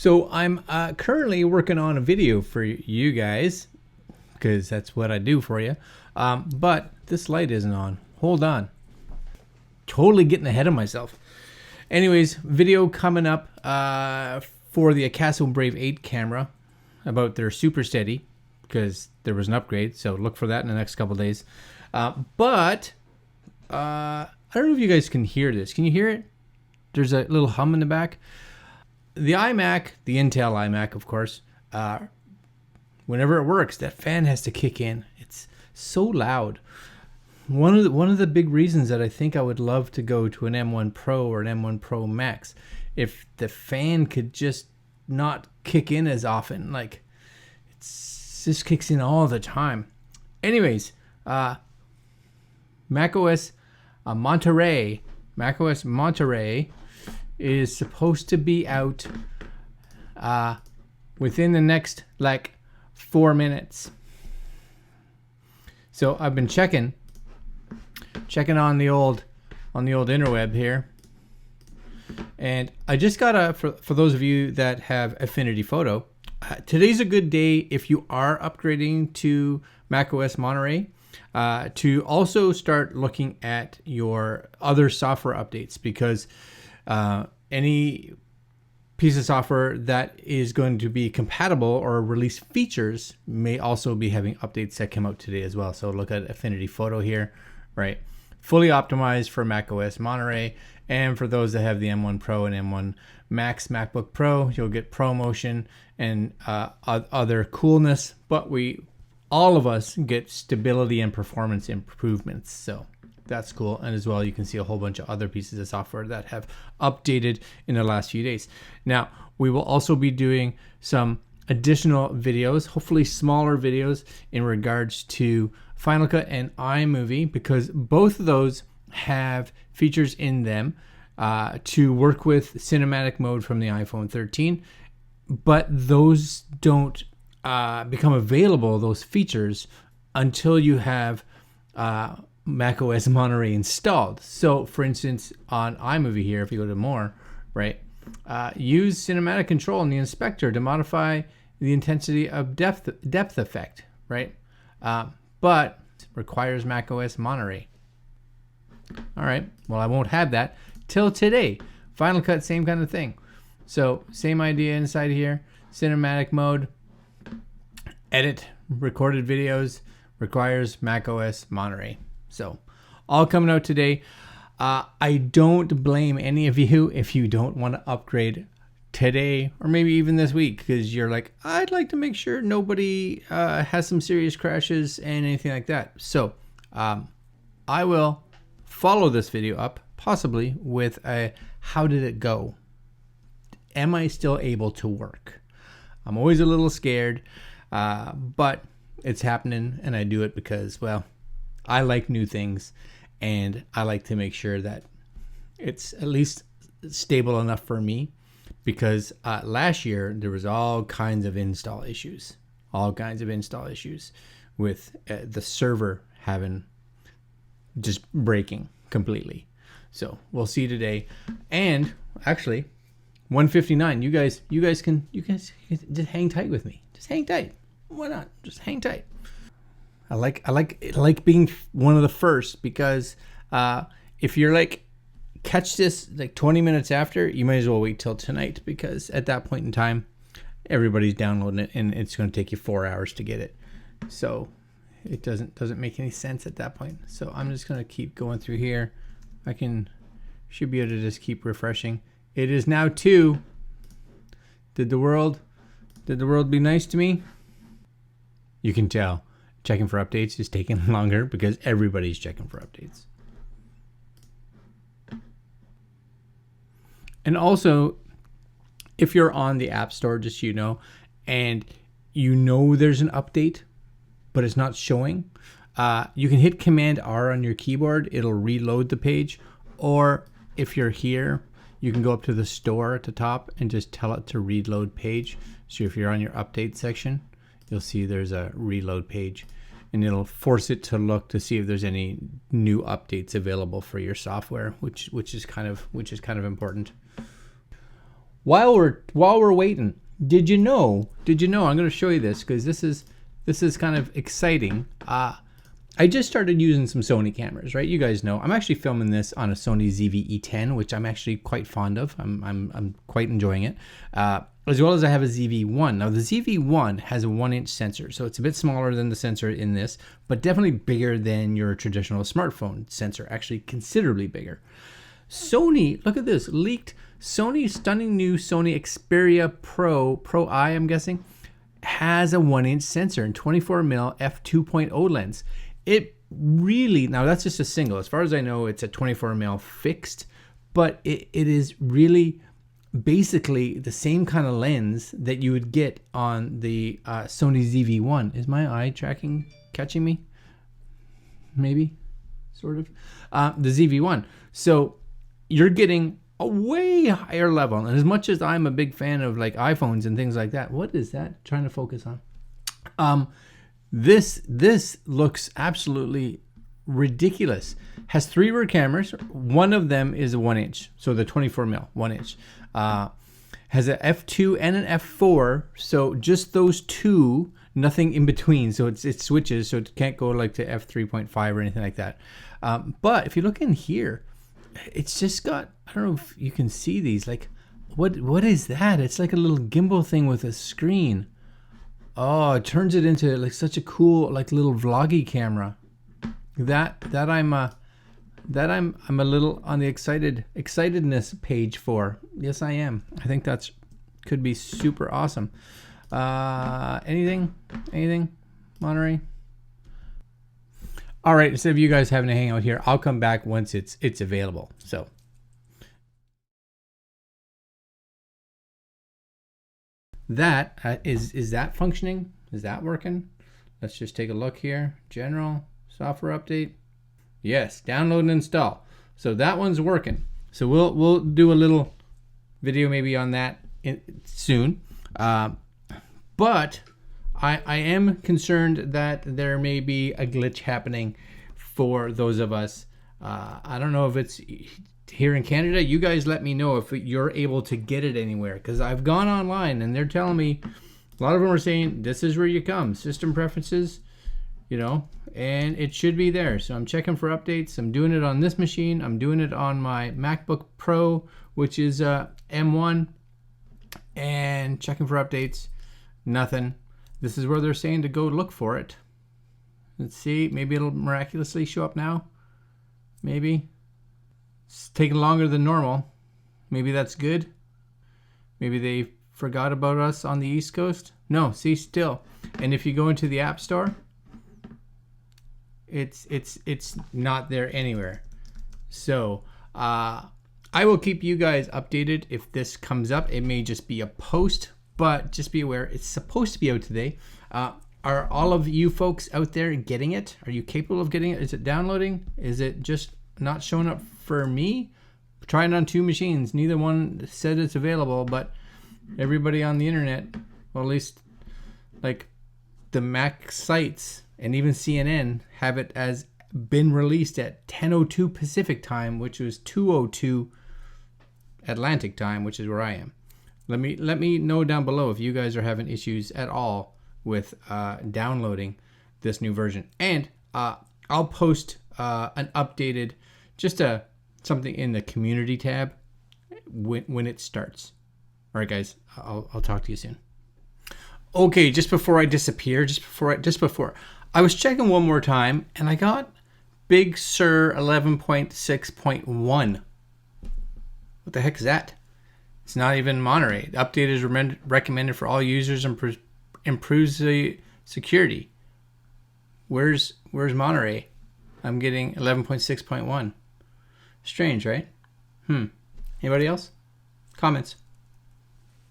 So I'm currently working on a video for you guys because that's what I do for you. But this light isn't on. Hold on. Totally getting ahead of myself. Anyways, video coming up for the Acaso Brave 8 camera about their Super Steady because there was an upgrade. So look for that in the next couple days. But I don't know if you guys can hear this. Can you hear it? There's a little hum in the back. The iMac, the Intel iMac, of course, whenever it works, that fan has to kick in. It's so loud. One of the big reasons that I think I would love to go to an M1 Pro or an M1 Pro Max, if the fan could just not kick in as often, like it just kicks in all the time. Anyways, macOS Monterey is supposed to be out within the next like 4 minutes. So I've been checking on the old interweb here, and I just got for those of you that have Affinity Photo, today's a good day if you are upgrading to macOS Monterey to also start looking at your other software updates, because any piece of software that is going to be compatible or release features may also be having updates that come out today as well. So look at Affinity Photo here, right? Fully optimized for macOS Monterey. And for those that have the M1 Pro and M1 Max MacBook Pro, you'll get ProMotion and other coolness, but all of us get stability and performance improvements. So that's cool. And as well, you can see a whole bunch of other pieces of software that have updated in the last few days. Now, we will also be doing some additional videos, hopefully smaller videos, in regards to Final Cut and iMovie, because both of those have features in them to work with cinematic mode from the iPhone 13, but those don't become available, those features, until you have macOS Monterey installed. So for instance, on iMovie here, if you go to more, right, use cinematic control in the inspector to modify the intensity of depth effect, right? But requires macOS Monterey. All right, well, I won't have that till today. Final Cut, same kind of thing. So same idea inside here, cinematic mode, edit recorded videos, requires macOS Monterey. So all coming out today. I don't blame any of you if you don't want to upgrade today or maybe even this week, because you're like, I'd like to make sure nobody has some serious crashes and anything like that. So I will follow this video up possibly with a how did it go? Am I still able to work? I'm always a little scared, but it's happening, and I do it because, well, I like new things, and I like to make sure that it's at least stable enough for me, because last year there was all kinds of install issues with the server just breaking completely. So we'll see today. And actually 159, you guys can just hang tight with me. Just hang tight. Why not? Just hang tight. I like being one of the first, because if you're like catch this like 20 minutes after, you might as well wait till tonight, because at that point in time everybody's downloading it and it's going to take you 4 hours to get it. So it doesn't make any sense at that point. So I'm just going to keep going through here. Should be able to just keep refreshing. It is now 2. Did the world be nice to me? You can tell checking for updates is taking longer because everybody's checking for updates. And also, if you're on the App Store, just so you know, and you know there's an update, but it's not showing, you can hit Command R on your keyboard. It'll reload the page. Or if you're here, you can go up to the store at the top and just tell it to reload page. So if you're on your update section, you'll see there's a reload page, and it'll force it to look to see if there's any new updates available for your software, which is kind of important. while we're waiting, did you know? I'm going to show you this because this is kind of exciting. I just started using some Sony cameras, right? You guys know I'm actually filming this on a Sony ZV-E10, which I'm actually quite fond of. I'm quite enjoying it. As well as I have a ZV-1. Now the ZV-1 has a 1-inch sensor, so it's a bit smaller than the sensor in this, but definitely bigger than your traditional smartphone sensor, actually considerably bigger. Sony, look at this, leaked Sony's stunning new Sony Xperia Pro I, I'm guessing, has a 1-inch sensor and 24mm f2.0 lens. It really, now that's just a single. As far as I know, it's a 24mm fixed, but it is really basically the same kind of lens that you would get on the Sony ZV-1. Is my eye catching me? Maybe, sort of. The ZV-1. So you're getting a way higher level. And as much as I'm a big fan of like iPhones and things like that, what is that trying to focus on? This looks absolutely ridiculous. Has 3 rear cameras. One of them is a 1-inch, so the 24mm 1-inch. Has an f2 and an f4, so just those two, nothing in between. So it switches, so it can't go like to f3.5 or anything like that. But if you look in here, it's just got, I don't know if you can see these. Like, what is that? It's like a little gimbal thing with a screen. Oh, it turns it into like such a cool like little vloggy camera. That I'm a little on the excitedness page for. Yes, I am. I think that's could be super awesome. Anything, Monterey? All right. Instead of you guys having to hang out here, I'll come back once it's available. So. That is that functioning? Is that working? Let's just take a look here. General software update. Yes, download and install. So that one's working. So we'll do a little video maybe on that soon. But I am concerned that there may be a glitch happening for those of us. I don't know if it's here in Canada. You guys let me know if you're able to get it anywhere, because I've gone online and they're telling me, a lot of them are saying this is where you come, system preferences, you know, and it should be there. So I'm checking for updates. I'm doing it on this machine. I'm doing it on my MacBook Pro, which is M1, and checking for updates. Nothing. This is where they're saying to go look for it. Let's see, maybe it'll miraculously show up now. Maybe. It's taking longer than normal. Maybe that's good. Maybe they forgot about us on the East Coast. No, see, still. And if you go into the App Store, it's not there anywhere. So I will keep you guys updated if this comes up. It may just be a post, but just be aware it's supposed to be out today. Are all of you folks out there getting it? Are you capable of getting it? Is it downloading? Is it just not showing up for me? Trying on 2 machines. Neither one said it's available, but everybody on the internet, well, at least like the Mac sites and even CNN, have it as been released at 10:02 Pacific time, which was 2:02 Atlantic time, which is where I am. Let me know down below if you guys are having issues at all with downloading this new version. And I'll post an updated, just something in the community tab when it starts. All right, guys, I'll talk to you soon. Okay, just before I disappear, I was checking one more time, and I got Big Sur 11.6.1. What the heck is that? It's not even Monterey. The update is recommended for all users and improves the security. Where's Monterey? I'm getting 11.6.1. Strange, right? Anybody else? Comments?